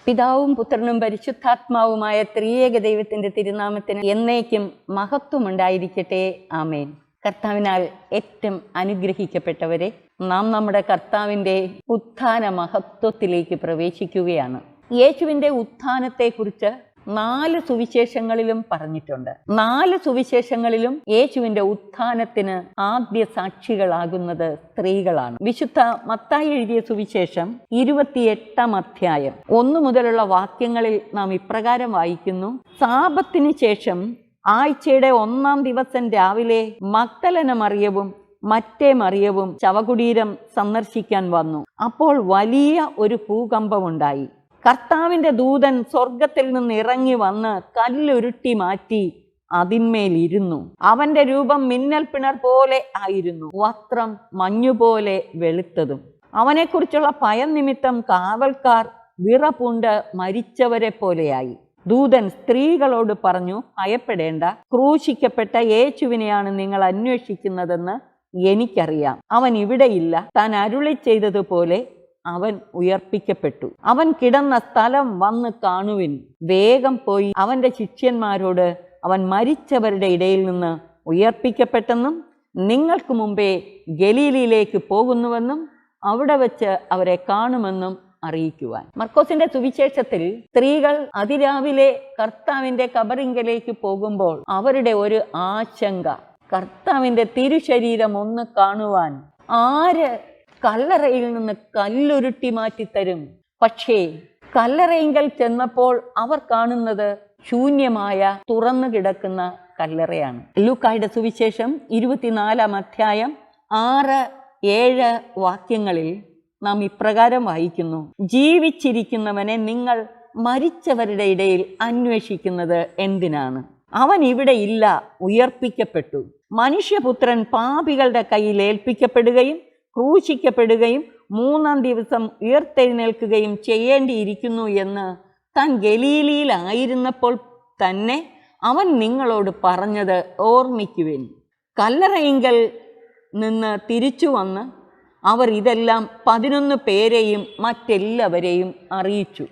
പിതാവും പുത്രനും പരിശുദ്ധാത്മാവുമായ ത്രിയേക ദൈവത്തിന്റെ തിരുനാമത്തിന് എന്നേക്കും മഹത്വമുണ്ടായിരിക്കട്ടെ. ആമേൻ. കർത്താവിനാൽ ഏറ്റവും അനുഗ്രഹിക്കപ്പെട്ടവരെ, നാം നമ്മുടെ കർത്താവിൻ്റെ ഉത്ഥാന മഹത്വത്തിലേക്ക് പ്രവേശിക്കുകയാണ്. യേശുവിൻ്റെ ഉത്ഥാനത്തെക്കുറിച്ച് 4 സുവിശേഷങ്ങളിലും പറഞ്ഞിട്ടുണ്ട്. 4 സുവിശേഷങ്ങളിലും യേശുവിൻ്റെ ഉത്ഥാനത്തിന് ആദ്യ സാക്ഷികളാകുന്നത് സ്ത്രീകളാണ്. വിശുദ്ധ മത്തായി എഴുതിയ സുവിശേഷം 28-ാം അധ്യായം 1 മുതലുള്ള വാക്യങ്ങളിൽ നാം ഇപ്രകാരം വായിക്കുന്നു: സാബത്തിന് ശേഷം ആഴ്ചയുടെ 1-ാം ദിവസം രാവിലെ മഗ്ദലന മറിയവും മറ്റേ മറിയവും ശവകുടീരം സന്ദർശിക്കാൻ വന്നു. അപ്പോൾ വലിയ ഒരു ഭൂകമ്പമുണ്ടായി. കർത്താവിൻ്റെ ദൂതൻ സ്വർഗത്തിൽ നിന്ന് ഇറങ്ങി വന്ന് കല്ലുരുട്ടി മാറ്റി അതിന്മേലിരുന്നു. അവന്റെ രൂപം മിന്നൽ പിണർ പോലെ ആയിരുന്നു, വസ്ത്രം മഞ്ഞുപോലെ വെളുത്തതും. അവനെക്കുറിച്ചുള്ള ഭയം നിമിത്തം കാവൽക്കാർ വിറപൂണ്ട് മരിച്ചവരെ പോലെയായി. ദൂതൻ സ്ത്രീകളോട് പറഞ്ഞു, ഭയപ്പെടേണ്ട, ക്രൂശിക്കപ്പെട്ട യേശുവിനെയാണ് നിങ്ങൾ അന്വേഷിക്കുന്നതെന്ന് എനിക്കറിയാം. അവൻ ഇവിടെയില്ല. താൻ അരുളി ചെയ്തതുപോലെ അവൻ ഉയർപ്പിക്കപ്പെട്ടു. അവൻ കിടന്ന സ്ഥലം വന്ന് കാണുവിൻ. വേഗം പോയി അവന്റെ ശിഷ്യന്മാരോട് അവൻ മരിച്ചവരുടെ ഇടയിൽ നിന്ന് ഉയർപ്പിക്കപ്പെട്ടെന്നും നിങ്ങൾക്ക് മുമ്പേ ഗലീലയിലേക്ക് പോകുന്നുവെന്നും അവിടെ വെച്ച് അവരെ കാണുമെന്നും അറിയിക്കുവാൻ. മർക്കോസിന്റെ സുവിശേഷത്തിൽ സ്ത്രീകൾ അതിരാവിലെ കർത്താവിന്റെ കബറിങ്കലേക്ക് പോകുമ്പോൾ അവരുടെ ഒരു ആശങ്ക, കർത്താവിന്റെ തിരുശരീരം ഒന്ന് കാണുവാൻ ആര് കല്ലറയിൽ നിന്ന് കല്ലുരുട്ടി മാറ്റിത്തരും? പക്ഷേ കല്ലറയിങ്കൽ ചെന്നപ്പോൾ അവർ കാണുന്നത് ശൂന്യമായ തുറന്നു കിടക്കുന്ന കല്ലറയാണ്. ലൂക്കായുടെ സുവിശേഷം 24-ാം അധ്യായം 6-7 വാക്യങ്ങളിൽ നാം ഇപ്രകാരം വായിക്കുന്നു: ജീവിച്ചിരിക്കുന്നവനെ നിങ്ങൾ മരിച്ചവരുടെ ഇടയിൽ അന്വേഷിക്കുന്നത് എന്തിനാണ്? അവൻ ഇവിടെ ഇല്ല, ഉയർപ്പിക്കപ്പെട്ടു. മനുഷ്യപുത്രൻ പാപികളുടെ കയ്യിൽ ഏൽപ്പിക്കപ്പെടുകയും ക്രൂശിക്കപ്പെടുകയും 3-ാം ദിവസം ഉയർത്തെഴുന്നേൽക്കുകയും ചെയ്യേണ്ടിയിരിക്കുന്നു എന്ന് താൻ ഗലീലയിലായിരുന്നപ്പോൾ തന്നെ അവൻ നിങ്ങളോട് പറഞ്ഞത് ഓർമ്മിക്കുവിൻ. കല്ലറയിങ്കൽ നിന്ന് തിരിച്ചു വന്ന് അവർ ഇതെല്ലാം 11 പേരെയും മറ്റെല്ലാവരെയും അറിയിച്ചു.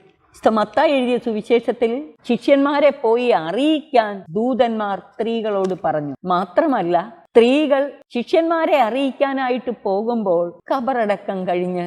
മത്തായി എഴുതിയ സുവിശേഷത്തിൽ ശിഷ്യന്മാരെ പോയി അറിയിക്കാൻ ദൂതന്മാർ സ്ത്രീകളോട് പറഞ്ഞു. മാത്രമല്ല, സ്ത്രീകൾ ശിഷ്യന്മാരെ അറിയിക്കാനായിട്ട് പോകുമ്പോൾ ഖബറടക്കം കഴിഞ്ഞ്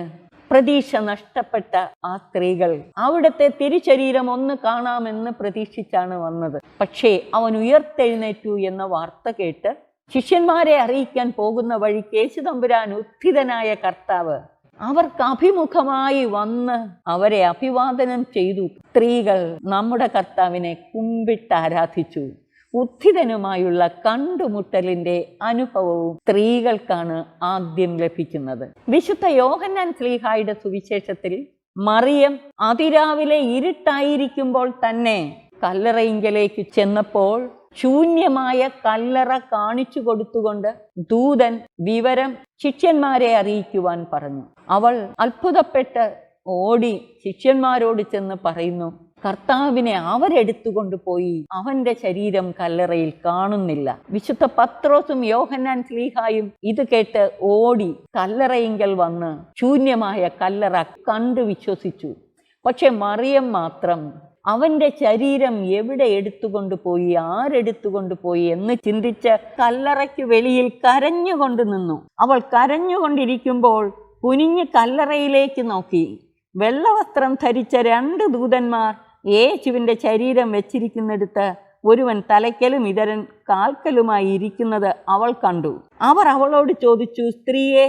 പ്രതീക്ഷ നഷ്ടപ്പെട്ട ആ സ്ത്രീകൾ അവിടുത്തെ തിരുശരീരം ഒന്ന് കാണാമെന്ന് പ്രതീക്ഷിച്ചാണ് വന്നത്. പക്ഷേ അവൻ ഉയർത്തെഴുന്നേറ്റു എന്ന വാർത്ത കേട്ട് ശിഷ്യന്മാരെ അറിയിക്കാൻ പോകുന്ന വഴി യേശുതമ്പുരാൻ ഉത്ഥിതനായ കർത്താവ് അവർക്ക് അഭിമുഖമായി വന്ന് അവരെ അഭിവാദനം ചെയ്തു. സ്ത്രീകൾ നമ്മുടെ കർത്താവിനെ കുമ്പിട്ട് ആരാധിച്ചു. ഉത്ഥിതനുമായുള്ള കണ്ടുമുട്ടലിന്റെ അനുഭവവും സ്ത്രീകൾക്കാണ് ആദ്യം ലഭിക്കുന്നത്. വിശുദ്ധ യോഹന്നാൻ ശ്ലീഹായുടെ സുവിശേഷത്തിൽ മറിയം അതിരാവിലെ ഇരുട്ടായിരിക്കുമ്പോൾ തന്നെ കല്ലറയിങ്കലേക്ക് ചെന്നപ്പോൾ ശൂന്യമായ കല്ലറ കാണിച്ചു കൊടുത്തുകൊണ്ട് ദൂതൻ വിവരം ശിഷ്യന്മാരെ അറിയിക്കുവാൻ പറഞ്ഞു. അവൾ അത്ഭുതപ്പെട്ട് ഓടി ശിഷ്യന്മാരോട് ചെന്ന് പറയുന്നു, കർത്താവിനെ അവരെടുത്തുകൊണ്ട് പോയി, അവന്റെ ശരീരം കല്ലറയിൽ കാണുന്നില്ല. വിശുദ്ധ പത്രോസും യോഹന്നാൻ ശ്ലീഹായും ഇത് കേട്ട് ഓടി കല്ലറയിങ്കൽ വന്ന് ശൂന്യമായ കല്ലറ കണ്ടു വിശ്വസിച്ചു. പക്ഷെ മറിയം മാത്രം അവന്റെ ശരീരം എവിടെ എടുത്തുകൊണ്ടുപോയി, ആരെടുത്തുകൊണ്ടുപോയി എന്ന് ചിന്തിച്ച് കല്ലറയ്ക്ക് വെളിയിൽ കരഞ്ഞുകൊണ്ട് നിന്നു. അവൾ കരഞ്ഞുകൊണ്ടിരിക്കുമ്പോൾ കുനിഞ്ഞ് കല്ലറയിലേക്ക് നോക്കി. വെള്ളവസ്ത്രം ധരിച്ച 2 ദൂതന്മാർ യേശുവിൻ്റെ ശരീരം വെച്ചിരിക്കുന്നിടത്ത് ഒരുവൻ തലയ്ക്കലും ഇതരൻ കാൽക്കലുമായി ഇരിക്കുന്നത് അവൾ കണ്ടു. അവർ അവളോട് ചോദിച്ചു, സ്ത്രീയെ,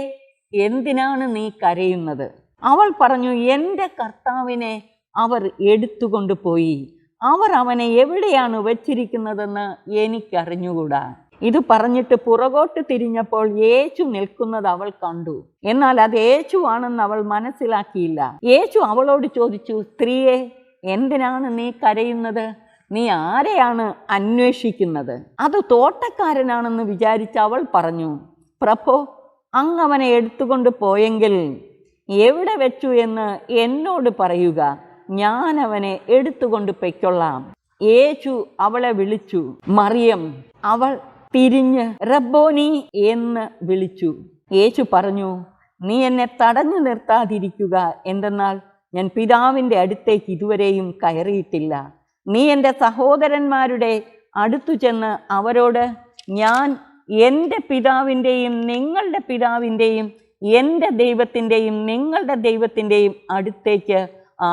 എന്തിനാണ് നീ കരയുന്നത്? അവൾ പറഞ്ഞു, എൻ്റെ കർത്താവിനെ അവർ എടുത്തുകൊണ്ടുപോയി. അവർ അവനെ എവിടെയാണ് വച്ചിരിക്കുന്നതെന്ന് എനിക്കറിഞ്ഞുകൂടാ. ഇത് പറഞ്ഞിട്ട് പുറകോട്ട് തിരിഞ്ഞപ്പോൾ യേശു നിൽക്കുന്നത് അവൾ കണ്ടു. എന്നാൽ അത് യേശു ആണെന്ന് അവൾ മനസ്സിലാക്കിയില്ല. യേശു അവളോട് ചോദിച്ചു, സ്ത്രീയെ, എന്തിനാണ് നീ കരയുന്നത്? നീ ആരെയാണ് അന്വേഷിക്കുന്നത്? അത് തോട്ടക്കാരനാണെന്ന് വിചാരിച്ച് അവൾ പറഞ്ഞു, പ്രഭോ, അങ്ങ് അവനെ എടുത്തുകൊണ്ട് പോയെങ്കിൽ എവിടെ വെച്ചു എന്ന് എന്നോട് പറയുക, ഞാൻ അവനെ എടുത്തുകൊണ്ട് പൊയ്ക്കൊള്ളാം. യേശു അവളെ വിളിച്ചു. മറിയം. അവൾ തിരിഞ്ഞ് റബ്ബോനി എന്ന് വിളിച്ചു. യേശു പറഞ്ഞു, നീ എന്നെ തടഞ്ഞു നിർത്താതിരിക്കുക, എന്തെന്നാൽ ഞാൻ പിതാവിൻ്റെ അടുത്തേക്ക് ഇതുവരെയും കയറിയിട്ടില്ല. നീ എൻ്റെ സഹോദരന്മാരുടെ അടുത്തു ചെന്ന് അവരോട്, ഞാൻ എൻ്റെ പിതാവിൻ്റെയും നിങ്ങളുടെ പിതാവിൻ്റെയും എൻ്റെ ദൈവത്തിൻ്റെയും നിങ്ങളുടെ ദൈവത്തിൻ്റെയും അടുത്തേക്ക്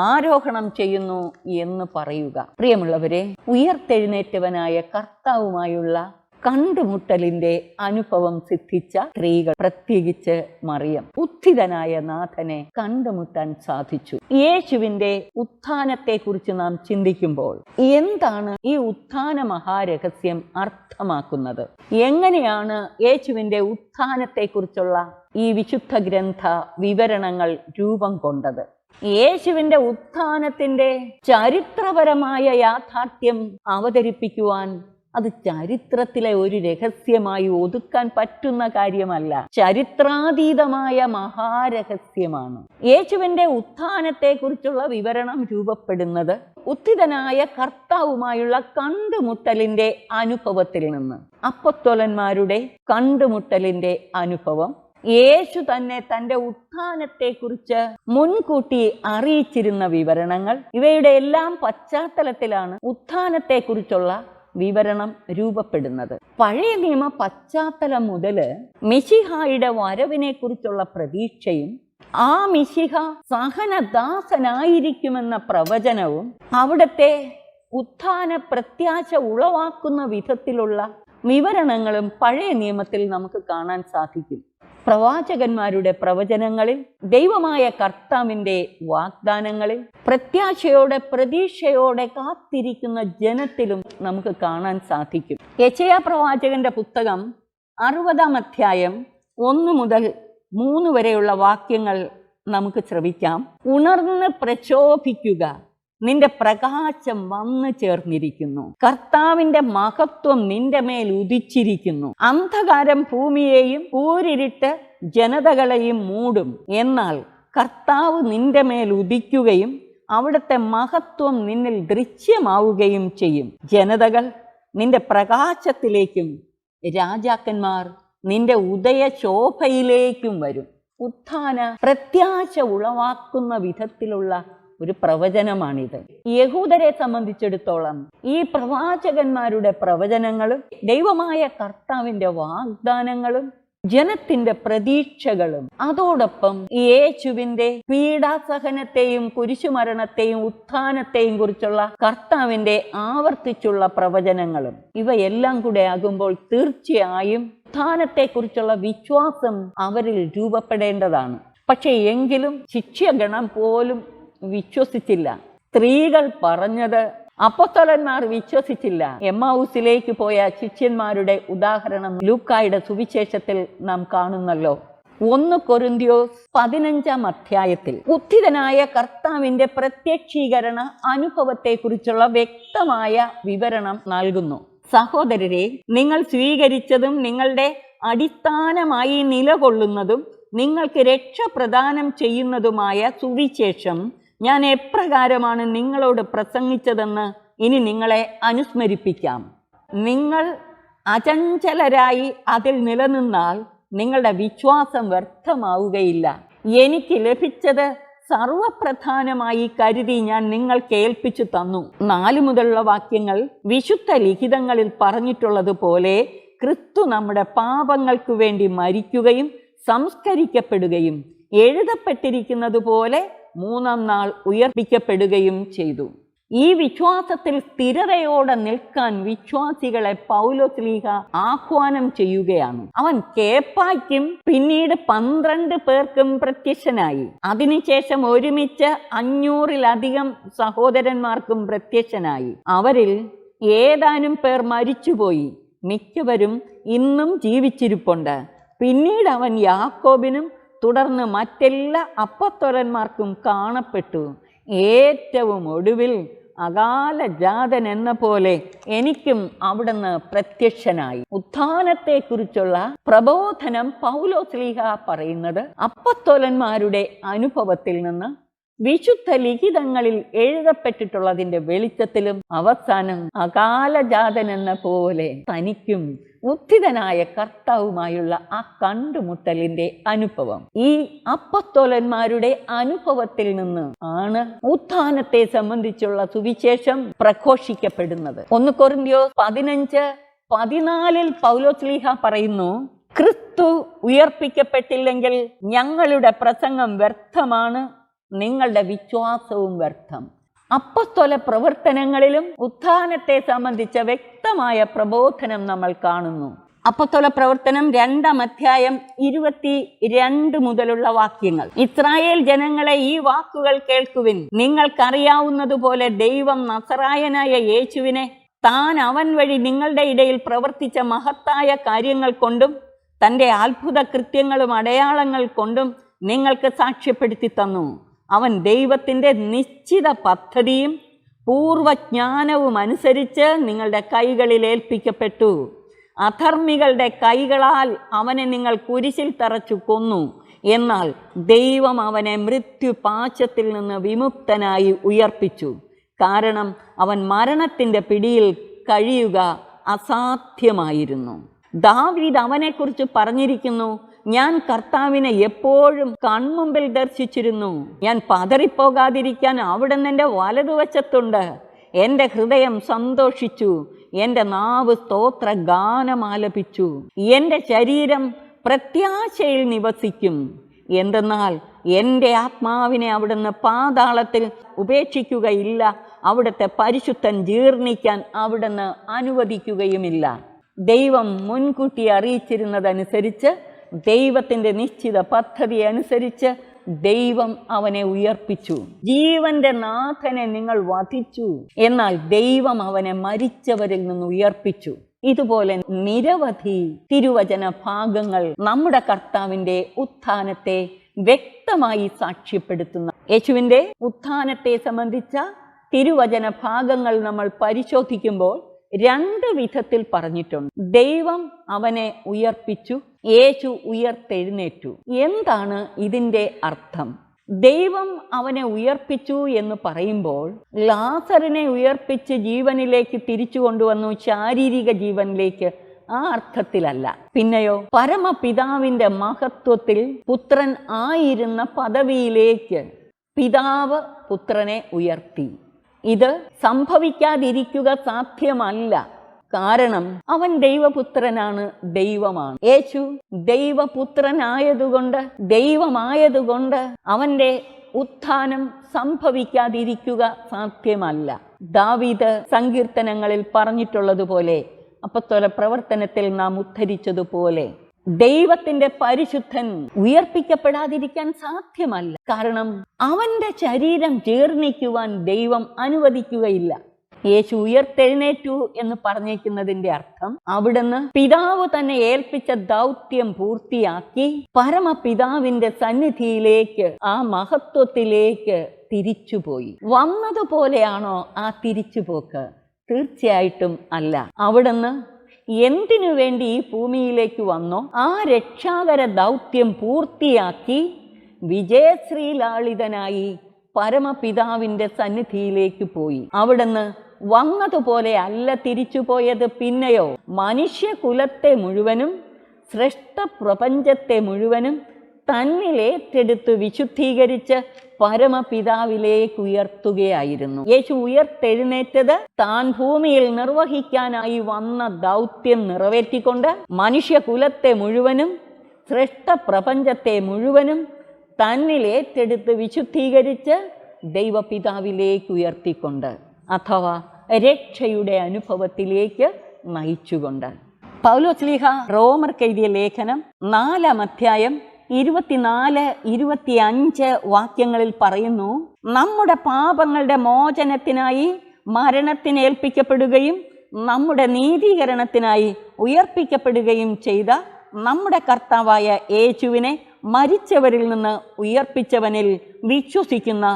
ആരോഹണം ചെയ്യുന്നു എന്ന് പറയുക. പ്രിയമുള്ളവരെ, ഉയർത്തെഴുന്നേറ്റവനായ കർത്താവുമായുള്ള കണ്ടുമുട്ടലിൻ്റെ അനുഭവം സിദ്ധിച്ച സ്ത്രീകൾ, പ്രത്യേകിച്ച് മറിയം, ഉത്ഥിതനായ നാഥനെ കണ്ടുമുട്ടാൻ സാധിച്ചു. യേശുവിൻ്റെ ഉത്ഥാനത്തെക്കുറിച്ച് നാം ചിന്തിക്കുമ്പോൾ എന്താണ് ഈ ഉത്ഥാന മഹാരഹസ്യം അർത്ഥമാക്കുന്നത്? എങ്ങനെയാണ് യേശുവിൻ്റെ ഉത്ഥാനത്തെക്കുറിച്ചുള്ള ഈ വിശുദ്ധ ഗ്രന്ഥ വിവരണങ്ങൾ രൂപം കൊണ്ടത്? യേശുവിൻ്റെ ഉത്ഥാനത്തിൻ്റെ ചരിത്രപരമായ യാഥാർത്ഥ്യം അവതരിപ്പിക്കുവാൻ അത് ചരിത്രത്തിലെ ഒരു രഹസ്യമായി ഒതുക്കാൻ പറ്റുന്ന കാര്യമല്ല. ചരിത്രാതീതമായ മഹാരഹസ്യമാണ്. യേശുവിൻ്റെ ഉത്ഥാനത്തെക്കുറിച്ചുള്ള വിവരണം രൂപപ്പെടുന്നത് ഉത്ഥിതനായ കർത്താവുമായുള്ള കണ്ടുമുട്ടലിൻ്റെ അനുഭവത്തിൽ നിന്ന്. അപ്പോസ്തലന്മാരുടെ കണ്ടുമുട്ടലിൻ്റെ അനുഭവം, യേശു തന്നെ തൻ്റെ ഉത്ഥാനത്തെക്കുറിച്ച് മുൻകൂട്ടി അറിയിച്ചിരുന്ന വിവരണങ്ങൾ, ഇവയുടെ എല്ലാം പശ്ചാത്തലത്തിലാണ് ഉത്ഥാനത്തെക്കുറിച്ചുള്ള വിവരണം രൂപപ്പെടുന്നത്. പഴയ നിയമ പശ്ചാത്തലം മുതൽ മിശിഹായുടെ വരവിനെ കുറിച്ചുള്ള പ്രതീക്ഷയും ആ മിശിഹ സഹനദാസനായിരിക്കുമെന്ന പ്രവചനവും അവിടുത്തെ ഉത്ഥാന പ്രത്യാശ ഉളവാക്കുന്ന വിധത്തിലുള്ള വിവരണങ്ങളും പഴയ നിയമത്തിൽ നമുക്ക് കാണാൻ സാധിക്കും. പ്രവാചകന്മാരുടെ പ്രവചനങ്ങളിൽ, ദൈവമായ കർത്താവിൻ്റെ വാഗ്ദാനങ്ങളിൽ, പ്രത്യാശയോടെ പ്രതീക്ഷയോടെ കാത്തിരിക്കുന്ന ജനത്തിലും നമുക്ക് കാണാൻ സാധിക്കും. യെശയ്യാ പ്രവാചകന്റെ പുസ്തകം 60-ാം അധ്യായം 1 മുതൽ 3 വരെയുള്ള വാക്യങ്ങൾ നമുക്ക് ശ്രവിക്കാം. ഉണർന്ന് പ്രശോഭിക്കുക, നിന്റെ പ്രകാശം വന്നു ചേർന്നിരിക്കുന്നു. കർത്താവിന്റെ മഹത്വം നിന്റെ മേൽ ഉദിച്ചിരിക്കുന്നു. അന്ധകാരം ഭൂമിയെയും കൂരിരുട്ട് ജനതകളെയും മൂടും. എന്നാൽ കർത്താവ് നിന്റെ മേൽ ഉദിക്കുകയും അവിടുത്തെ മഹത്വം നിന്നിൽ ദൃശ്യമാവുകയും ചെയ്യും. ജനതകൾ നിന്റെ പ്രകാശത്തിലേക്കും രാജാക്കന്മാർ നിന്റെ ഉദയശോഭയിലേക്കും വരും. ഉത്ഥാന പ്രത്യാശ ഉളവാക്കുന്ന വിധത്തിലുള്ള ഒരു പ്രവചനമാണിത്. യഹൂദരെ സംബന്ധിച്ചിടത്തോളം ഈ പ്രവാചകന്മാരുടെ പ്രവചനങ്ങളും ദൈവമായ കർത്താവിൻ്റെ വാഗ്ദാനങ്ങളും ജനത്തിന്റെ പ്രതീക്ഷകളും അതോടൊപ്പം യേശുവിൻ്റെ പീഡാസഹനത്തെയും കുരിശുമരണത്തെയും ഉത്ഥാനത്തെയും കുറിച്ചുള്ള കർത്താവിൻ്റെ ആവർത്തിച്ചുള്ള പ്രവചനങ്ങളും ഇവയെല്ലാം കൂടെ ആകുമ്പോൾ തീർച്ചയായും ഉത്ഥാനത്തെക്കുറിച്ചുള്ള വിശ്വാസം അവരിൽ രൂപപ്പെടേണ്ടതാണ്. പക്ഷേ എങ്കിലും ശിഷ്യഗണം പോലും വിശ്വസിച്ചില്ല. സ്ത്രീകൾ പറഞ്ഞത് അപ്പോസ്തലന്മാർ വിശ്വസിച്ചില്ല. എമ്മാവൂസിലേക്ക് പോയ ശിഷ്യന്മാരുടെ ഉദാഹരണം ലൂക്കായുടെ സുവിശേഷത്തിൽ നാം കാണുന്നല്ലോ. 1 കൊരിന്ത്യസ് 15-ാം അധ്യായത്തിൽ ഉത്ഥിതനായ കർത്താവിൻ്റെ പ്രത്യക്ഷീകരണ അനുഭവത്തെക്കുറിച്ചുള്ള വ്യക്തമായ വിവരണം നൽകുന്നു. സഹോദരരെ, നിങ്ങൾ സ്വീകരിച്ചതും നിങ്ങളുടെ അടിസ്ഥാനമായി നിലകൊള്ളുന്നതും നിങ്ങൾക്ക് രക്ഷ പ്രദാനം ചെയ്യുന്നതുമായ സുവിശേഷം ഞാൻ എപ്രകാരമാണ് നിങ്ങളോട് പ്രസംഗിച്ചതെന്ന് ഇനി നിങ്ങളെ അനുസ്മരിപ്പിക്കാം. നിങ്ങൾ അചഞ്ചലരായി അതിൽ നിലനിന്നാൽ നിങ്ങളുടെ വിശ്വാസം വ്യർത്ഥമാവുകയില്ല. എനിക്ക് ലഭിച്ചത് സർവപ്രധാനമായി കരുതി ഞാൻ നിങ്ങൾക്ക് ഏൽപ്പിച്ചു തന്നു. 4 മുതലുള്ള വാക്യങ്ങൾ വിശുദ്ധ ലിഖിതങ്ങളിൽ പറഞ്ഞിട്ടുള്ളതുപോലെ ക്രിസ്തു നമ്മുടെ പാപങ്ങൾക്ക് വേണ്ടി മരിക്കുകയും സംസ്കരിക്കപ്പെടുകയും എഴുതപ്പെട്ടിരിക്കുന്നത് പോലെ 3-ാം നാൾ ഉയർപ്പിക്കപ്പെടുകയും ചെയ്തു. ഈ വിശ്വാസത്തിൽ സ്ഥിരതയോടെ നിൽക്കാൻ വിശ്വാസികളെ പൗലോസ്ലീഹ ആഹ്വാനം ചെയ്യുകയാണ്. അവൻ കേപ്പായ്ക്കും പിന്നീട് 12 പേർക്കും പ്രത്യക്ഷനായി. അതിനുശേഷം ഒരുമിച്ച് 500-ലധികം സഹോദരന്മാർക്കും പ്രത്യക്ഷനായി. അവരിൽ ഏതാനും പേർ മരിച്ചുപോയി, മിക്കവരും ഇന്നും ജീവിച്ചിരിപ്പുണ്ട്. പിന്നീട് അവൻ യാക്കോബിനും തുടർന്ന് മറ്റെല്ലാ അപ്പോസ്തലന്മാർക്കും കാണപ്പെട്ടു. ഏറ്റവും ഒടുവിൽ അകാലജാതൻ എന്ന പോലെ എനിക്കും അവിടുന്ന് പ്രത്യക്ഷനായി. ഉത്ഥാനത്തെക്കുറിച്ചുള്ള പ്രബോധനം പൗലോസ്ലീഹ പറയുന്നത് അപ്പോസ്തലന്മാരുടെ അനുഭവത്തിൽ നിന്ന് വിശുദ്ധ ലിഖിതങ്ങളിൽ എഴുതപ്പെട്ടിട്ടുള്ളതിൻ്റെ വെളിച്ചത്തിലും അവസാനം അകാലജാതൻ എന്ന പോലെ തനിക്കും ഉത്ഥിതനായ കർത്താവുമായുള്ള ആ കണ്ടുമുട്ടലിന്റെ അനുഭവം. ഈ അപ്പസ്തോലന്മാരുടെ അനുഭവത്തിൽ നിന്ന് ആണ് ഉത്ഥാനത്തെ സംബന്ധിച്ചുള്ള സുവിശേഷം പ്രഘോഷിക്കപ്പെടുന്നത്. 1 കൊരിന്ത്യർ 15:14 പൗലോസ്ലീഹ പറയുന്നു, ക്രിസ്തു ഉയർപ്പിക്കപ്പെട്ടില്ലെങ്കിൽ ഞങ്ങളുടെ പ്രസംഗം വ്യർത്ഥമാണ്, നിങ്ങളുടെ വിശ്വാസവും വ്യർത്ഥം. അപ്പസ്തോല പ്രവർത്തനങ്ങളിലും ഉത്ഥാനത്തെ സംബന്ധിച്ച വ്യക്തമായ പ്രബോധനം നമ്മൾ കാണുന്നു. അപ്പസ്തോല പ്രവർത്തനം 2-ാം അധ്യായം 22 മുതലുള്ള വാക്യങ്ങൾ. ഇസ്രായേൽ ജനങ്ങളെ, ഈ വാക്കുകൾ കേൾക്കുവിൻ. നിങ്ങൾക്കറിയാവുന്നതുപോലെ ദൈവം നസറായനായ യേശുവിനെ താൻ അവൻ വഴി നിങ്ങളുടെ ഇടയിൽ പ്രവർത്തിച്ച മഹത്തായ കാര്യങ്ങൾ കൊണ്ടും തൻ്റെ അത്ഭുത കൃത്യങ്ങളും അടയാളങ്ങൾ കൊണ്ടും നിങ്ങൾക്ക് സാക്ഷ്യപ്പെടുത്തി തന്നു. അവൻ ദൈവത്തിൻ്റെ നിശ്ചിത പദ്ധതിയും പൂർവജ്ഞാനവും അനുസരിച്ച് നിങ്ങളുടെ കൈകളിൽ ഏൽപ്പിക്കപ്പെട്ടു. അധർമ്മികളുടെ കൈകളാൽ അവനെ നിങ്ങൾ കുരിശിൽ തറച്ചു കൊന്നു. എന്നാൽ ദൈവം അവനെ മൃത്യുപാശത്തിൽ നിന്ന് വിമുക്തനായി ഉയർപ്പിച്ചു. കാരണം അവൻ മരണത്തിൻ്റെ പിടിയിൽ കഴിയുക അസാധ്യമായിരുന്നു. ദാവീദ് അവനെക്കുറിച്ച് പറഞ്ഞിരിക്കുന്നു, ഞാൻ കർത്താവിനെ എപ്പോഴും കൺമുമ്പിൽ ദർശിച്ചിരുന്നു. ഞാൻ പതറിപ്പോകാതിരിക്കാൻ അവിടുന്ന് എൻ്റെ വലതുവശത്തുണ്ട്. എൻ്റെ ഹൃദയം സന്തോഷിച്ചു, എൻ്റെ നാവ് സ്തോത്ര ഗാനമാലപിച്ചു. എൻ്റെ ശരീരം പ്രത്യാശയിൽ നിവസിക്കും. എന്തെന്നാൽ എൻ്റെ ആത്മാവിനെ അവിടുന്ന് പാതാളത്തിൽ ഉപേക്ഷിക്കുകയില്ല. അവിടുത്തെ പരിശുദ്ധൻ ജീർണിക്കാൻ അവിടുന്ന് അനുവദിക്കുകയുമില്ല. ദൈവം മുൻകൂട്ടി അറിയിച്ചിരുന്നതനുസരിച്ച്, ദൈവത്തിൻ്റെ നിശ്ചിത പദ്ധതി അനുസരിച്ച് ദൈവം അവനെ ഉയർപ്പിച്ചു. ജീവന്റെ നാഥനെ നിങ്ങൾ വധിച്ചു, എന്നാൽ ദൈവം അവനെ മരിച്ചവരിൽ നിന്ന് ഉയർപ്പിച്ചു. ഇതുപോലെ നിരവധി തിരുവചന ഭാഗങ്ങൾ നമ്മുടെ കർത്താവിൻ്റെ ഉത്ഥാനത്തെ വ്യക്തമായി സാക്ഷ്യപ്പെടുത്തുന്ന, യേശുവിൻ്റെ ഉത്ഥാനത്തെ സംബന്ധിച്ച തിരുവചന ഭാഗങ്ങൾ നമ്മൾ പരിശോധിക്കുമ്പോൾ 2 വിധത്തിൽ പറഞ്ഞിട്ടുണ്ട്. ദൈവം അവനെ ഉയർപ്പിച്ചു, യേശു ഉയർത്തെഴുന്നേറ്റു. എന്താണ് ഇതിൻ്റെ അർത്ഥം? ദൈവം അവനെ ഉയർപ്പിച്ചു എന്ന് പറയുമ്പോൾ ലാസറിനെ ഉയർപ്പിച്ച് ജീവനിലേക്ക് തിരിച്ചു കൊണ്ടുവന്നു, ശാരീരിക ജീവനിലേക്ക്, ആ അർത്ഥത്തിലല്ല. പിന്നെയോ പരമപിതാവിൻ്റെ മഹത്വത്തിൽ പുത്രൻ ആയിരുന്ന പദവിയിലേക്ക് പിതാവ് പുത്രനെ ഉയർത്തി. ഇത് സംഭവിക്കാതിരിക്കുക സാധ്യമല്ല. കാരണം അവൻ ദൈവപുത്രനാണ്, ദൈവമാണ്. യേശു ദൈവപുത്രനായതുകൊണ്ട്, ദൈവമായതുകൊണ്ട് അവൻ്റെ ഉത്ഥാനം സംഭവിക്കാതിരിക്കുക സാധ്യമല്ല. ദാവീദ് സങ്കീർത്തനങ്ങളിൽ പറഞ്ഞിട്ടുള്ളതുപോലെ, അപ്പോസ്തല പ്രവർത്തനത്തിൽ നാം ഉദ്ധരിച്ചതുപോലെ, ദൈവത്തിൻ്റെ പരിശുദ്ധൻ ഉയർപ്പിക്കപ്പെടാതിരിക്കാൻ സാധ്യമല്ല. കാരണം അവൻ്റെ ശരീരം ജീർണിക്കുവാൻ ദൈവം അനുവദിക്കുകയില്ല. യേശു ഉയർത്തെഴുന്നേറ്റു എന്ന് പറഞ്ഞേക്കുന്നതിൻ്റെ അർത്ഥം, അവിടുന്ന് പിതാവ് തന്നെ ഏൽപ്പിച്ച ദൗത്യം പൂർത്തിയാക്കി പരമപിതാവിൻ്റെ സന്നിധിയിലേക്ക്, ആ മഹത്വത്തിലേക്ക് തിരിച്ചുപോയി. വന്നതുപോലെയാണോ ആ തിരിച്ചുപോക്ക്? തീർച്ചയായിട്ടും അല്ല. അവിടുന്ന് എന്തിനു വേണ്ടി ഈ ഭൂമിയിലേക്ക് വന്നോ ആ രക്ഷാകര ദൗത്യം പൂർത്തിയാക്കി വിജയശ്രീലാളിതനായി പരമപിതാവിൻ്റെ സന്നിധിയിലേക്ക് പോയി. അവിടുന്ന് വന്നതുപോലെ അല്ല തിരിച്ചുപോയത്. പിന്നെയോ മനുഷ്യകുലത്തെ മുഴുവനും സൃഷ്ടപ്രപഞ്ചത്തെ മുഴുവനും തന്നിലേറ്റെടുത്ത് വിശുദ്ധീകരിച്ച് പരമപിതാവിലേക്ക് ഉയർത്തുകയായിരുന്നു. യേശു ഉയർത്തെഴുന്നേറ്റത് താൻ ഭൂമിയിൽ നിർവഹിക്കാനായി വന്ന ദൗത്യം നിറവേറ്റിക്കൊണ്ട് മനുഷ്യകുലത്തെ മുഴുവനും സൃഷ്ടപ്രപഞ്ചത്തെ മുഴുവനും തന്നിലേറ്റെടുത്ത് വിശുദ്ധീകരിച്ച് ദൈവപിതാവിലേക്ക് ഉയർത്തിക്കൊണ്ട്, അഥവാ രക്ഷയുടെ അനുഭവത്തിലേക്ക് നയിച്ചുകൊണ്ട്. പൗലോസ്ലീഹ റോമർക്കെഴുതിയ ലേഖനം 4-ാം അധ്യായം 24-25 വാക്യങ്ങളിൽ പറയുന്നു, നമ്മുടെ പാപങ്ങളുടെ മോചനത്തിനായി മരണത്തിന് ഏൽപ്പിക്കപ്പെടുകയും നമ്മുടെ നീതീകരണത്തിനായി ഉയർപ്പിക്കപ്പെടുകയും ചെയ്ത നമ്മുടെ കർത്താവായ യേശുവിനെ മരിച്ചവരിൽ നിന്ന് ഉയർപ്പിച്ചവനിൽ വിശ്വസിക്കുന്ന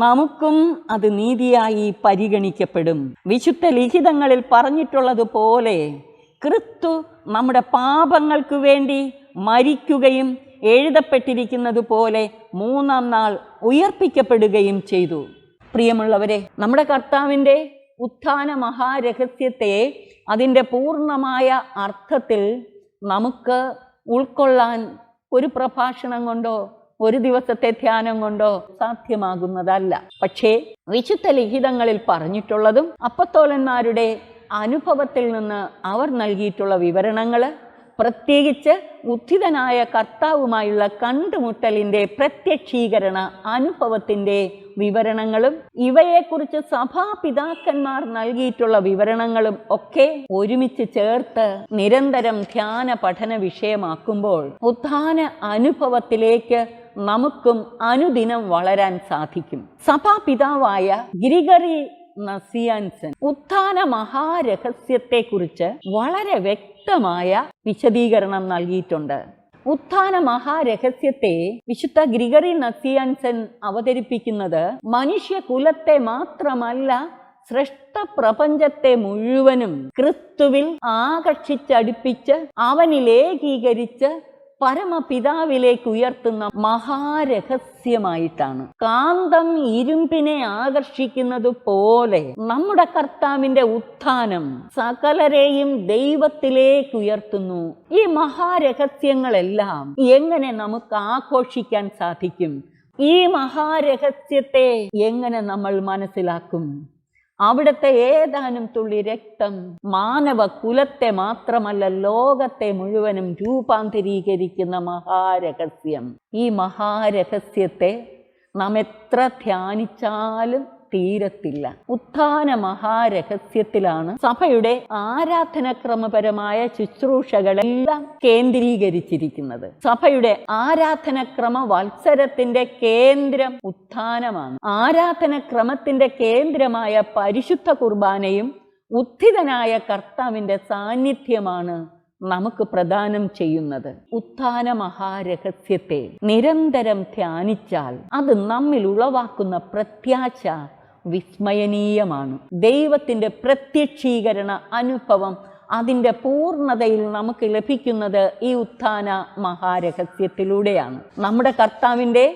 നമുക്കും അത് നീതിയായി പരിഗണിക്കപ്പെടും. വിശുദ്ധ ലിഖിതങ്ങളിൽ പറഞ്ഞിട്ടുള്ളതുപോലെ ക്രിസ്തു നമ്മുടെ പാപങ്ങൾക്ക് വേണ്ടി മരിക്കുകയും എഴുതപ്പെട്ടിരിക്കുന്നത് പോലെ 3-ാം നാൾ ഉയർപ്പിക്കപ്പെടുകയും ചെയ്തു. പ്രിയമുള്ളവരെ, നമ്മുടെ കർത്താവിൻ്റെ ഉത്ഥാന മഹാരഹസ്യത്തെ അതിൻ്റെ പൂർണ്ണമായ അർത്ഥത്തിൽ നമുക്ക് ഉൾക്കൊള്ളാൻ ഒരു പ്രഭാഷണം കൊണ്ടോ ഒരു ദിവസത്തെ ധ്യാനം കൊണ്ടോ സാധ്യമാകുന്നതല്ല. പക്ഷേ വിശുദ്ധ ലിഖിതങ്ങളിൽ പറഞ്ഞിട്ടുള്ളതും അപ്പസ്തോലന്മാരുടെ അനുഭവത്തിൽ നിന്ന് അവർ നൽകിയിട്ടുള്ള വിവരണങ്ങൾ, പ്രത്യേകിച്ച് ഉത്ഥിതനായ കർത്താവുമായുള്ള കണ്ടുമുട്ടലിൻ്റെ പ്രത്യക്ഷീകരണ അനുഭവത്തിൻ്റെ വിവരണങ്ങളും ഇവയെക്കുറിച്ച് സഭാപിതാക്കന്മാർ നൽകിയിട്ടുള്ള വിവരണങ്ങളും ഒക്കെ ഒരുമിച്ച് ചേർത്ത് നിരന്തരം ധ്യാന പഠന വിഷയമാക്കുമ്പോൾ ഉത്ഥാന അനുഭവത്തിലേക്ക് നമുക്കും അനുദിനം വളരാൻ സാധിക്കും. സഭാപിതാവായ ഗ്രിഗറി നസിയാൻസൻ ഉത്ഥാന മഹാരഹസ്യത്തെക്കുറിച്ച് വളരെ വ്യക്തമായ വിശദീകരണം നൽകിയിട്ടുണ്ട്. ഉത്ഥാന മഹാരഹസ്യത്തെ വിശുദ്ധ ഗ്രിഗറി നസിയാൻസൻ അവതരിപ്പിക്കുന്നത് മനുഷ്യകുലത്തെ മാത്രമല്ല, സൃഷ്ട പ്രപഞ്ചത്തെ മുഴുവനും ക്രിസ്തുവിൽ ആകർഷിച്ചടുപ്പിച്ച് അവനിൽ ഏകീകരിച്ച് പരമപിതാവിലേക്ക് ഉയർത്തുന്ന മഹാരഹസ്യമായിട്ടാണ്. കാന്തം ഇരുമ്പിനെ ആകർഷിക്കുന്നത് പോലെ നമ്മുടെ കർത്താവിന്റെ ഉത്ഥാനം സകലരെയും ദൈവത്തിലേക്ക് ഉയർത്തുന്നു. ഈ മഹാരഹസ്യങ്ങളെല്ലാം എങ്ങനെ നമുക്ക് ആഘോഷിക്കാൻ സാധിക്കും? ഈ മഹാരഹസ്യത്തെ എങ്ങനെ നമ്മൾ മനസ്സിലാക്കും? അവിടുത്തെ ഏതാനും തുള്ളി രക്തം മാനവ കുലത്തെ മാത്രമല്ല, ലോകത്തെ മുഴുവനും രൂപാന്തരീകരിക്കുന്ന മഹാരഹസ്യം. ഈ മഹാരഹസ്യത്തെ നാം എത്ര ധ്യാനിച്ചാലും തീരത്തില്ല. ഉത്ഥാന മഹാരഹസ്യത്തിലാണ് സഭയുടെ ആരാധനക്രമപരമായ ശുശ്രൂഷകളെല്ലാം കേന്ദ്രീകരിച്ചിരിക്കുന്നത്. സഭയുടെ ആരാധനക്രമ വത്സരത്തിന്റെ കേന്ദ്രം ഉത്ഥാനമാണ്. ആരാധനക്രമത്തിന്റെ കേന്ദ്രമായ പരിശുദ്ധ കുർബാനയും ഉത്ഥിതനായ കർത്താവിന്റെ സാന്നിധ്യമാണ് നമുക്ക് പ്രദാനം ചെയ്യുന്നത്. ഉത്ഥാന മഹാരഹസ്യത്തെ നിരന്തരം ധ്യാനിച്ചാൽ അത് നമ്മിൽ ഉളവാക്കുന്ന പ്രത്യാശ വിസ്മയനീയമാണ്. ദൈവത്തിൻ്റെ പ്രത്യക്ഷീകരണ അനുഭവം അതിൻ്റെ പൂർണ്ണതയിൽ നമുക്ക് ലഭിക്കുന്നത് ഈ ഉത്ഥാന മഹാരഹസ്യത്തിലൂടെയാണ്. നമ്മുടെ കർത്താവിൻ്റെ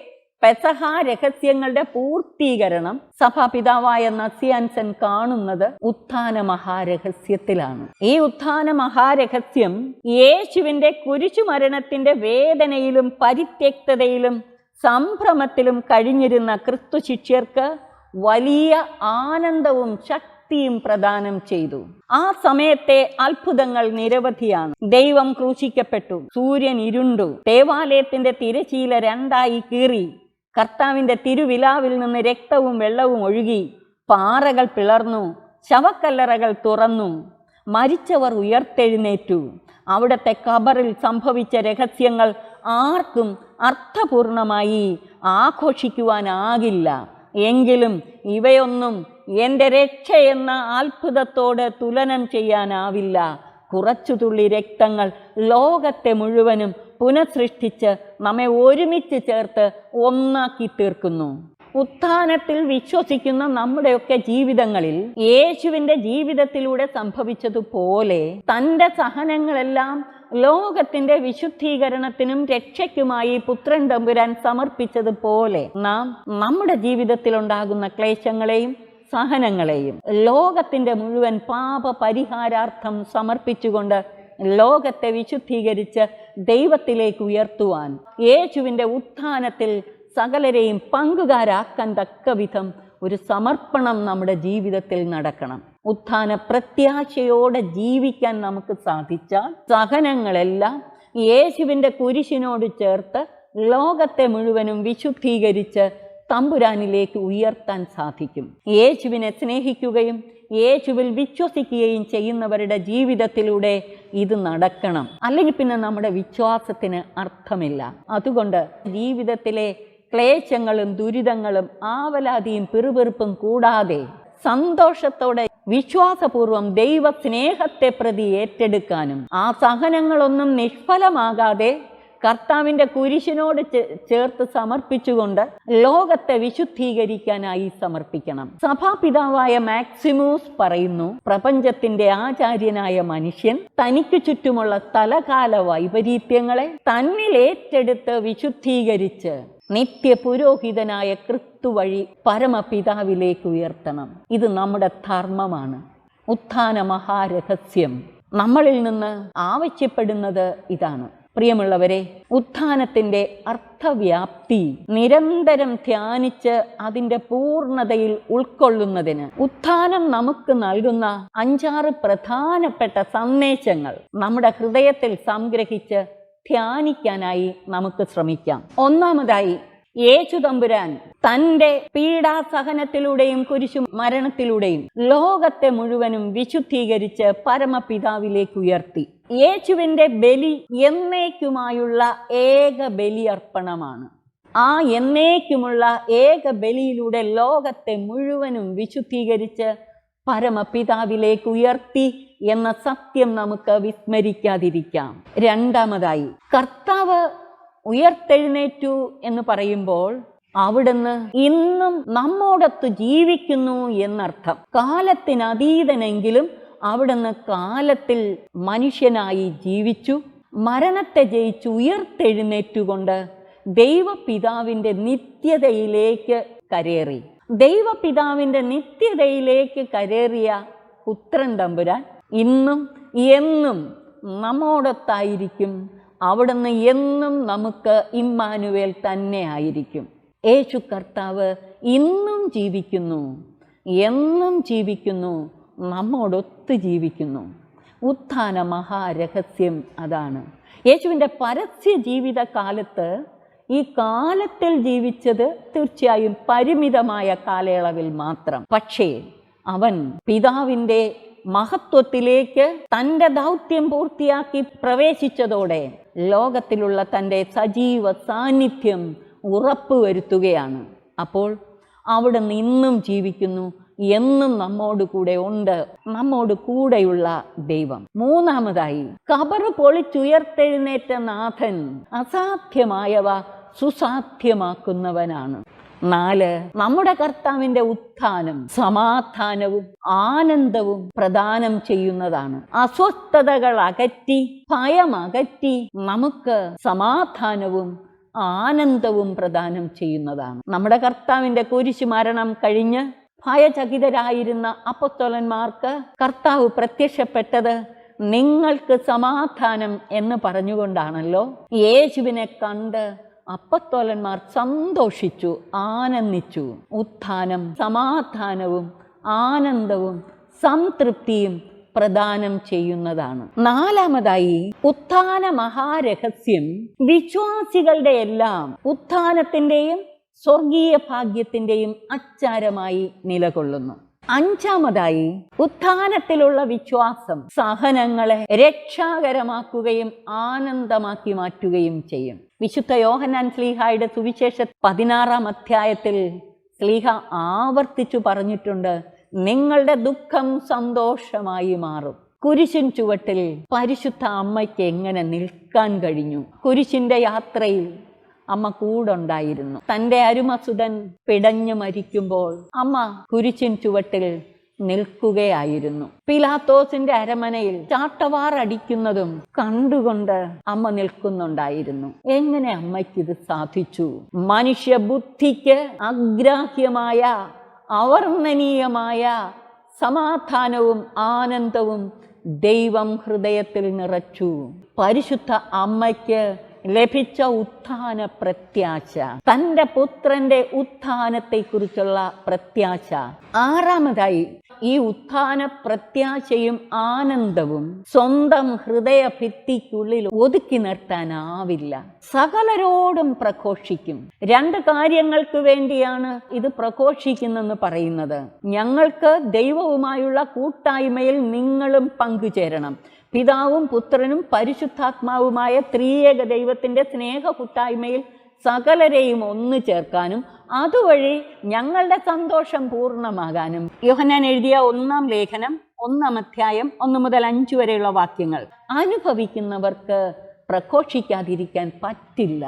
പെസഹ രഹസ്യങ്ങളുടെ പൂർത്തീകരണം സഭാപിതാവായ നസിയാൻസൻ കാണുന്നത് ഉത്ഥാന മഹാരഹസ്യത്തിലാണ്. ഈ ഉത്ഥാന മഹാരഹസ്യം യേശുവിൻ്റെ കുരിശുമരണത്തിൻ്റെ വേദനയിലും പരിത്യക്തതയിലും സംഭ്രമത്തിലും കഴിഞ്ഞിരുന്ന ക്രിസ്തു ശിഷ്യർക്ക് വലിയ ആനന്ദവും ശക്തിയും പ്രദാനം ചെയ്തു. ആ സമയത്തെ അത്ഭുതങ്ങൾ നിരവധിയാണ്. ദൈവം ക്രൂശിക്കപ്പെട്ടു, സൂര്യൻ ഇരുണ്ടു, ദേവാലയത്തിന്റെ തിരശീല രണ്ടായി കീറി, കർത്താവിന്റെ തിരുവിലാവിൽ നിന്ന് രക്തവും വെള്ളവും ഒഴുകി, പാറകൾ പിളർന്നു, ശവക്കല്ലറകൾ തുറന്നു, മരിച്ചവർ ഉയർത്തെഴുന്നേറ്റു. അവിടുത്തെ ഖബറിൽ സംഭവിച്ച രഹസ്യങ്ങൾ ആർക്കും അർത്ഥപൂർണമായി ആഘോഷിക്കുവാനാകില്ല. എങ്കിലും ഇവയൊന്നും എൻ്റെ രക്ഷ എന്ന അത്ഭുതത്തോട് തുലനം ചെയ്യാനാവില്ല. കുറച്ചു തുള്ളി രക്തങ്ങൾ ലോകത്തെ മുഴുവനും പുനഃസൃഷ്ടിച്ച് നമ്മെ ഒരുമിച്ച് ചേർത്ത് ഒന്നാക്കി തീർക്കുന്നു. ഉത്ഥാനത്തിൽ വിശ്വസിക്കുന്ന നമ്മുടെയൊക്കെ ജീവിതങ്ങളിൽ യേശുവിൻ്റെ ജീവിതത്തിലൂടെ സംഭവിച്ചതുപോലെ തൻ്റെ സഹനങ്ങളെല്ലാം ലോകത്തിൻ്റെ വിശുദ്ധീകരണത്തിനും രക്ഷയ്ക്കുമായി പുത്രൻ തമ്പുരാൻ സമർപ്പിച്ചതുപോലെ നാം നമ്മുടെ ജീവിതത്തിലുണ്ടാകുന്ന ക്ലേശങ്ങളെയും സഹനങ്ങളെയും ലോകത്തിൻ്റെ മുഴുവൻ പാപ പരിഹാരാർത്ഥം സമർപ്പിച്ചുകൊണ്ട് ലോകത്തെ വിശുദ്ധീകരിച്ച് ദൈവത്തിലേക്ക് ഉയർത്തുവാൻ യേശുവിൻ്റെ ഉത്ഥാനത്തിൽ സകലരെയും പങ്കുകാരാക്കാൻ തക്ക വിധം ഒരു സമർപ്പണം നമ്മുടെ ജീവിതത്തിൽ നടക്കണം. ഉത്ഥാന പ്രത്യാശയോടെ ജീവിക്കാൻ നമുക്ക് സാധിച്ചാൽ സഹനങ്ങളെല്ലാം യേശുവിൻ്റെ കുരിശിനോട് ചേർത്ത് ലോകത്തെ മുഴുവനും വിശുദ്ധീകരിച്ച് തമ്പുരാനിലേക്ക് ഉയർത്താൻ സാധിക്കും. യേശുവിനെ സ്നേഹിക്കുകയും യേശുവിൽ വിശ്വസിക്കുകയും ചെയ്യുന്നവരുടെ ജീവിതത്തിലൂടെ ഇത് നടക്കണം. അല്ലെങ്കിൽ പിന്നെ നമ്മുടെ വിശ്വാസത്തിന് അർത്ഥമില്ല. അതുകൊണ്ട് ജീവിതത്തിലെ ക്ലേശങ്ങളും ദുരിതങ്ങളും ആവലാതിയും പിറുപിറുപ്പും കൂടാതെ സന്തോഷത്തോടെ വിശ്വാസപൂർവം ദൈവ സ്നേഹത്തെ പ്രതി ഏറ്റെടുക്കാനും ആ സഹനങ്ങളൊന്നും നിഷ്ഫലമാകാതെ കർത്താവിൻ്റെ കുരിശിനോട് ചേർത്ത് സമർപ്പിച്ചുകൊണ്ട് ലോകത്തെ വിശുദ്ധീകരിക്കാനായി സമർപ്പിക്കണം. സഭാപിതാവായ മാക്സിമൂസ് പറയുന്നു, പ്രപഞ്ചത്തിന്റെ ആചാര്യനായ മനുഷ്യൻ തനിക്ക് ചുറ്റുമുള്ള സ്ഥലകാല വൈപരീത്യങ്ങളെ തന്നിൽ ഏറ്റെടുത്ത് വിശുദ്ധീകരിച്ച് നിത്യപുരോഹിതനായ ക്രിസ്തു വഴി പരമപിതാവിലേക്ക് ഉയർത്തണം. ഇത് നമ്മുടെ ധർമ്മമാണ്. ഉത്ഥാന മഹാരഹസ്യം നമ്മളിൽ നിന്ന് ആവശ്യപ്പെടുന്നത് ഇതാണ്. പ്രിയമുള്ളവരെ, ഉത്ഥാനത്തിൻ്റെ അർത്ഥവ്യാപ്തി നിരന്തരം ധ്യാനിച്ച് അതിൻ്റെ പൂർണ്ണതയിൽ ഉൾക്കൊള്ളുന്നതിന് ഉത്ഥാനം നമുക്ക് നൽകുന്ന 5-6 പ്രധാനപ്പെട്ട സന്ദേശങ്ങൾ നമ്മുടെ ഹൃദയത്തിൽ സംഗ്രഹിച്ച് ധ്യാനിക്കാനായി നമുക്ക് ശ്രമിക്കാം. ഒന്നാമതായി, യേശു തമ്പുരാൻ തൻ്റെ പീഡാസഹനത്തിലൂടെയും കുരിശു മരണത്തിലൂടെയും ലോകത്തെ മുഴുവനും വിശുദ്ധീകരിച്ച് പരമപിതാവിലേക്ക് ഉയർത്തി. യേശുവിൻ്റെ ബലി എന്നേക്കുമായുള്ള ഏക ബലിയർപ്പണമാണ്. ആ എന്നേക്കുമുള്ള ഏക ബലിയിലൂടെ ലോകത്തെ മുഴുവനും വിശുദ്ധീകരിച്ച് പരമപിതാവിലേക്ക് ഉയർത്തി എന്ന സത്യം നമുക്ക് വിസ്മരിക്കാതിരിക്കാം. രണ്ടാമതായി, കർത്താവ് ഉയർത്തെഴുന്നേറ്റു എന്ന് പറയുമ്പോൾ അവിടുന്ന് ഇന്നും നമ്മോടൊത്ത് ജീവിക്കുന്നു എന്നർത്ഥം. കാലത്തിനതീതനെങ്കിലും അവിടുന്ന് കാലത്തിൽ മനുഷ്യനായി ജീവിച്ചു, മരണത്തെ ജയിച്ചു ഉയർത്തെഴുന്നേറ്റുകൊണ്ട് ദൈവപിതാവിൻ്റെ നിത്യതയിലേക്ക് കരേറി. ദൈവപിതാവിൻ്റെ നിത്യതയിലേക്ക് കരേറിയ പുത്രൻ തമ്പുരാൻ ഇന്നും എന്നും നമ്മോടൊത്തായിരിക്കും. അവിടുന്ന് എന്നും നമുക്ക് ഇമ്മാനുവേൽ തന്നെ ആയിരിക്കും. യേശു കർത്താവ് ഇന്നും ജീവിക്കുന്നു, എന്നും ജീവിക്കുന്നു, നമ്മോടൊത്ത് ജീവിക്കുന്നു. ഉത്ഥാന മഹാരഹസ്യം അതാണ്. യേശുവിൻ്റെ പരസ്യ ജീവിത കാലത്ത് ഈ കാലത്തിൽ ജീവിച്ചത് തീർച്ചയായും പരിമിതമായ കാലയളവിൽ മാത്രം. പക്ഷേ അവൻ പിതാവിൻ്റെ മഹത്വത്തിലേക്ക് തൻ്റെ ദൗത്യം പൂർത്തിയാക്കി പ്രവേശിച്ചതോടെ ലോകത്തിലുള്ള തൻ്റെ സജീവ സാന്നിധ്യം ഉറപ്പുവരുത്തുകയാണ്. അപ്പോൾ അവിടുന്ന് ഇന്നും ജീവിക്കുന്നു, എന്നും നമ്മോട് കൂടെ ഉണ്ട്, നമ്മോട് കൂടെയുള്ള ദൈവം. മൂന്നാമതായി, ഖബറ് പൊളിച്ചുയർത്തെഴുന്നേറ്റ നാഥൻ അസാധ്യമായവ സുസാധ്യമാക്കുന്നവനാണ്. 4, നമ്മുടെ കർത്താവിൻ്റെ ഉത്ഥാനം സമാധാനവും ആനന്ദവും പ്രദാനം ചെയ്യുന്നതാണ്. അസ്വസ്ഥതകൾ അകറ്റി, ഭയമകറ്റി നമുക്ക് സമാധാനവും ആനന്ദവും പ്രദാനം ചെയ്യുന്നതാണ്. നമ്മുടെ കർത്താവിൻ്റെ കുരിശു മരണം കഴിഞ്ഞ് ഭയചകിതരായിരുന്ന അപ്പോസ്തലന്മാർക്ക് കർത്താവ് പ്രത്യക്ഷപ്പെട്ടത് നിങ്ങൾക്ക് സമാധാനം എന്ന് പറഞ്ഞുകൊണ്ടാണല്ലോ. യേശുവിനെ കണ്ട് അപ്പോസ്തലന്മാർ സന്തോഷിച്ചു, ആനന്ദിച്ചു. ഉത്ഥാനം സമാധാനവും ആനന്ദവും സംതൃപ്തിയും പ്രദാനം ചെയ്യുന്നതാണ്. 4, ഉത്ഥാന മഹാരഹസ്യം വിശ്വാസികളുടെ എല്ലാം ഉത്ഥാനത്തിൻ്റെയും സ്വർഗീയ ഭാഗ്യത്തിൻ്റെയും അച്ചാരമായി നിലകൊള്ളുന്നു. 5, ഉത്ഥാനത്തിലുള്ള വിശ്വാസം സഹനങ്ങളെ രക്ഷാകരമാക്കുകയും ആനന്ദമാക്കി മാറ്റുകയും ചെയ്യും. വിശുദ്ധ യോഹന്നാൻ ശ്ലീഹായുടെ സുവിശേഷ 16-ാം അധ്യായത്തിൽ ശ്ലീഹ ആവർത്തിച്ചു പറഞ്ഞിട്ടുണ്ട്, നിങ്ങളുടെ ദുഃഖം സന്തോഷമായി മാറും. കുരിശിൻ ചുവട്ടിൽ പരിശുദ്ധ അമ്മയ്ക്ക് എങ്ങനെ നിൽക്കാൻ കഴിഞ്ഞു? കുരിശിൻ്റെ യാത്രയിൽ അമ്മ കൂടുണ്ടായിരുന്നു. തൻ്റെ അരുമസുതൻ പിടഞ്ഞു മരിക്കുമ്പോൾ അമ്മ കുരിശിൻ ചുവട്ടിൽ നിൽക്കുകയായിരുന്നു. പിലാത്തോസിന്റെ അരമനയിൽ ചാട്ടവാർ അടിക്കുന്നതും കണ്ടുകൊണ്ട് അമ്മ നിൽക്കുന്നുണ്ടായിരുന്നു. എങ്ങനെ അമ്മയ്ക്കിത് സാധിച്ചു? മനുഷ്യബുദ്ധിക്ക് അഗ്രാഹ്യമായ അവർണ്ണനീയമായ സമാധാനവും ആനന്ദവും ദൈവം ഹൃദയത്തിൽ നിറച്ചു. പരിശുദ്ധ അമ്മയ്ക്ക് ലഭിച്ച ഉത്ഥാന പ്രത്യാശ, തൻ്റെ പുത്രന്റെ ഉത്ഥാനത്തെക്കുറിച്ചുള്ള പ്രത്യാശ. 6, ഈ ഉത്ഥാന പ്രത്യാശയും ആനന്ദവും സ്വന്തം ഹൃദയഭിത്തിക്കുള്ളിൽ ഒതുക്കി നിർത്താനാവില്ല. സകലരോടും പ്രഘോഷിക്കും. 2 കാര്യങ്ങൾക്ക് വേണ്ടിയാണ് ഇത് പ്രഘോഷിക്കുന്നെന്ന് പറയുന്നത്. ഞങ്ങൾക്ക് ദൈവവുമായുള്ള കൂട്ടായ്മയിൽ നിങ്ങളും പങ്കുചേരണം. പിതാവും പുത്രനും പരിശുദ്ധാത്മാവുമായ ത്രിയേക ദൈവത്തിൻ്റെ സ്നേഹ കൂട്ടായ്മയിൽ സകലരെയും ഒന്നു ചേർക്കാനും അതുവഴി ഞങ്ങളുടെ സന്തോഷം പൂർണ്ണമാകാനും. യോഹന്നാൻ എഴുതിയ 1-ാം ലേഖനം 1-ാം അധ്യായം 1 മുതൽ 5 വരെയുള്ള വാക്യങ്ങൾ. അനുഭവിക്കുന്നവർക്ക് പ്രഘോഷിക്കാതിരിക്കാൻ പറ്റില്ല.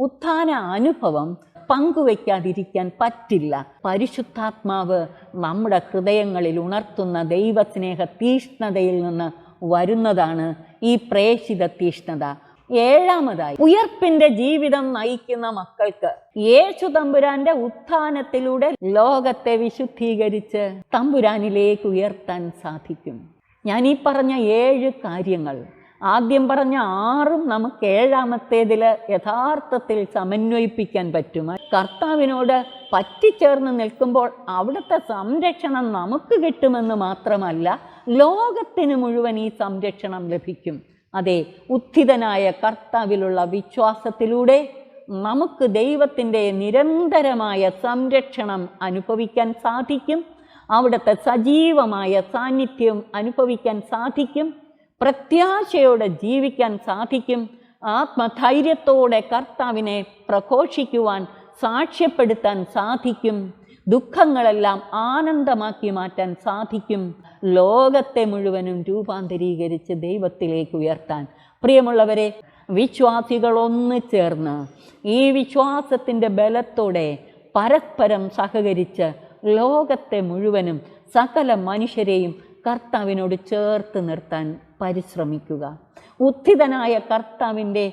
ഉത്ഥാന അനുഭവം പങ്കുവയ്ക്കാതിരിക്കാൻ പറ്റില്ല. പരിശുദ്ധാത്മാവ് നമ്മുടെ ഹൃദയങ്ങളിൽ ഉണർത്തുന്ന ദൈവസ്നേഹ തീഷ്ണതയിൽ നിന്ന് വരുന്നതാണ് ഈ പ്രേഷിത തീഷ്ണത. ഏഴാമതായി, ഉയർപ്പിന്റെ ജീവിതം നയിക്കുന്ന മക്കൾക്ക് യേശു തമ്പുരാന്റെ ഉത്ഥാനത്തിലൂടെ ലോകത്തെ വിശുദ്ധീകരിച്ച് തമ്പുരാനിലേക്ക് ഉയർത്താൻ സാധിക്കും. ഞാൻ ഈ പറഞ്ഞ 7 കാര്യങ്ങൾ, ആദ്യം പറഞ്ഞ 6ഉം നമുക്ക് ഏഴാമത്തേതിൽ യഥാർത്ഥത്തിൽ സമന്വയിപ്പിക്കാൻ പറ്റും. കർത്താവിനോട് പറ്റിച്ചേർന്ന് നിൽക്കുമ്പോൾ അവിടുത്തെ സംരക്ഷണം നമുക്ക് കിട്ടുമെന്ന് മാത്രമല്ല, ലോകത്തിന് മുഴുവൻ ഈ സംരക്ഷണം ലഭിക്കും. അതെ, ഉത്ഥിതനായ കർത്താവിലുള്ള വിശ്വാസത്തിലൂടെ നമുക്ക് ദൈവത്തിൻ്റെ നിരന്തരമായ സംരക്ഷണം അനുഭവിക്കാൻ സാധിക്കും. അവിടുത്തെ സജീവമായ സാന്നിധ്യം അനുഭവിക്കാൻ സാധിക്കും. പ്രത്യാശയോടെ ജീവിക്കാൻ സാധിക്കും. ആത്മധൈര്യത്തോടെ കർത്താവിനെ പ്രഘോഷിക്കുവാൻ, സാക്ഷ്യപ്പെടുത്താൻ സാധിക്കും. ദുഃഖങ്ങളെല്ലാം ആനന്ദമാക്കി മാറ്റാൻ സാധിക്കും. ലോകത്തെ മുഴുവനും രൂപാന്തരീകരിച്ച് ദൈവത്തിലേക്ക് ഉയർത്താൻ. പ്രിയമുള്ളവരെ, വിശ്വാസികൾ ഒന്ന് ചേർന്ന് ഈ വിശ്വാസത്തിൻ്റെ ബലത്തോടെ പരസ്പരം സഹകരിച്ച് ലോകത്തെ മുഴുവനും സകല മനുഷ്യരെയും കർത്താവിനോട് ചേർത്ത് നിർത്താൻ പരിശ്രമിക്കുക. ഉത്ഥിതനായ കർത്താവിൻ്റെ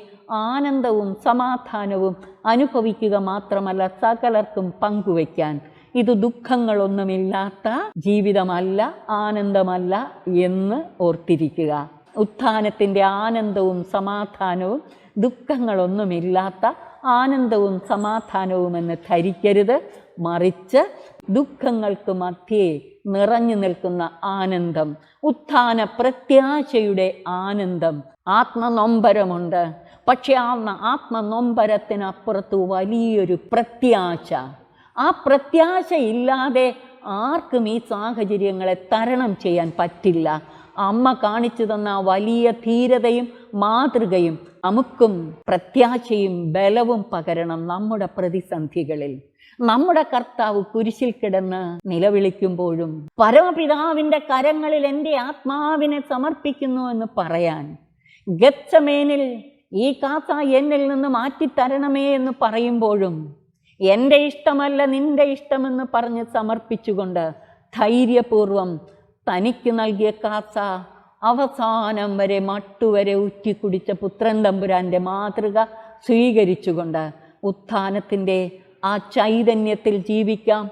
ആനന്ദവും സമാധാനവും അനുഭവിക്കുക മാത്രമല്ല, സകലർക്കും പങ്കുവയ്ക്കാൻ. ഇത് ദുഃഖങ്ങളൊന്നുമില്ലാത്ത ജീവിതമല്ല, ആനന്ദമല്ല എന്ന് ഓർത്തിരിക്കുക. ഉത്ഥാനത്തിൻ്റെ ആനന്ദവും സമാധാനവും ദുഃഖങ്ങളൊന്നുമില്ലാത്ത ആനന്ദവും സമാധാനവുമെന്ന് ധരിക്കരുത്. മറിച്ച് ദുഃഖങ്ങൾക്ക് മധ്യേ നിറഞ്ഞു നിൽക്കുന്ന ആനന്ദം, ഉത്ഥാന പ്രത്യാശയുടെ ആനന്ദം. ആത്മനൊമ്പരമുണ്ട്, പക്ഷെ ആ ആത്മനൊമ്പരത്തിനപ്പുറത്ത് വലിയൊരു പ്രത്യാശ. ആ പ്രത്യാശ ഇല്ലാതെ ആർക്കും ഈ സാഹചര്യങ്ങളെ തരണം ചെയ്യാൻ പറ്റില്ല. അമ്മ കാണിച്ചു തന്ന വലിയ ധീരതയും മാതൃകയും നമുക്കും പ്രത്യാശയും ബലവും പകരണം. നമ്മുടെ പ്രതിസന്ധികളിൽ നമ്മുടെ കർത്താവ് കുരിശിൽ കിടന്ന് നിലവിളിക്കുമ്പോഴും പരമപിതാവിൻ്റെ കരങ്ങളിൽ എൻ്റെ ആത്മാവിനെ സമർപ്പിക്കുന്നു എന്ന് പറയാൻ, ഗത്സമേനിൽ ഈ കാസ എന്നിൽ നിന്ന് മാറ്റിത്തരണമേ എന്ന് പറയുമ്പോഴും എൻ്റെ ഇഷ്ടമല്ല നിൻ്റെ ഇഷ്ടമെന്ന് പറഞ്ഞ് സമർപ്പിച്ചുകൊണ്ട് ധൈര്യപൂർവം തനിക്ക് നൽകിയ കാസ അവസാനം വരെ മട്ടുവരെ ഉറ്റിക്കുടിച്ച പുത്രൻ തമ്പുരാൻ്റെ മാതൃക സ്വീകരിച്ചുകൊണ്ട് ഉത്ഥാനത്തിൻ്റെ ആ ചൈതന്യത്തിൽ ജീവിക്കാം.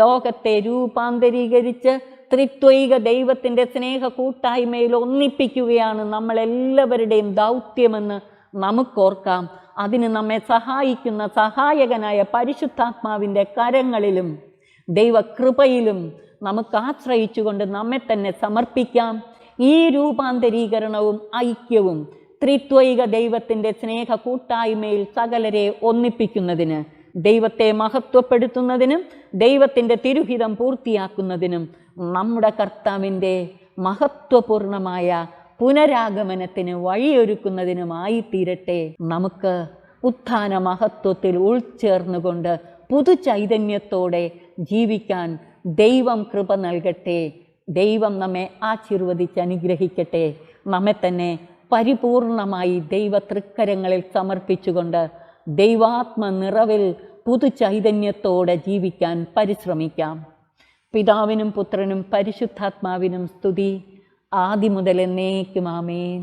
ലോകത്തെ രൂപാന്തരീകരിച്ച് ത്രിത്വൈക ദൈവത്തിൻ്റെ സ്നേഹ കൂട്ടായ്മയിൽ ഒന്നിപ്പിക്കുകയാണ് നമ്മളെല്ലാവരുടെയും ദൗത്യമെന്ന് നമുക്കോർക്കാം. അതിന് നമ്മെ സഹായിക്കുന്ന സഹായകനായ പരിശുദ്ധാത്മാവിൻ്റെ കരങ്ങളിലും ദൈവകൃപയിലും നമുക്ക് ആശ്രയിച്ചുകൊണ്ട് നമ്മെ തന്നെ സമർപ്പിക്കാം. ഈ രൂപാന്തരീകരണവും ഐക്യവും ത്രിത്വൈക ദൈവത്തിൻ്റെ സ്നേഹ കൂട്ടായ്മയിൽ സകലരെ ഒന്നിപ്പിക്കുന്നതിന്, ദൈവത്തെ മഹത്വപ്പെടുത്തുന്നതിനും ദൈവത്തിൻ്റെ തിരുഹിതം പൂർത്തിയാക്കുന്നതിനും നമ്മുടെ കർത്താവിൻ്റെ മഹത്വപൂർണമായ പുനരാഗമനത്തിന് വഴിയൊരുക്കുന്നതിനുമായി തീരട്ടെ. നമുക്ക് ഉത്ഥാന മഹത്വത്തിൽ ഉൾച്ചേർന്നുകൊണ്ട് പുതുചൈതന്യത്തോടെ ജീവിക്കാൻ ദൈവം കൃപ നൽകട്ടെ. ദൈവം നമ്മെ ആശീർവദിച്ച് അനുഗ്രഹിക്കട്ടെ. നമ്മെ തന്നെ പരിപൂർണമായി ദൈവ തൃക്കരങ്ങളിൽ സമർപ്പിച്ചുകൊണ്ട് ദൈവാത്മ നിറവിൽ പുതുചൈതന്യത്തോടെ ജീവിക്കാൻ പരിശ്രമിക്കാം. പിതാവിനും പുത്രനും പരിശുദ്ധാത്മാവിനും സ്തുതി, ആദിമുതൽ എന്നേക്കും. ആമേൻ.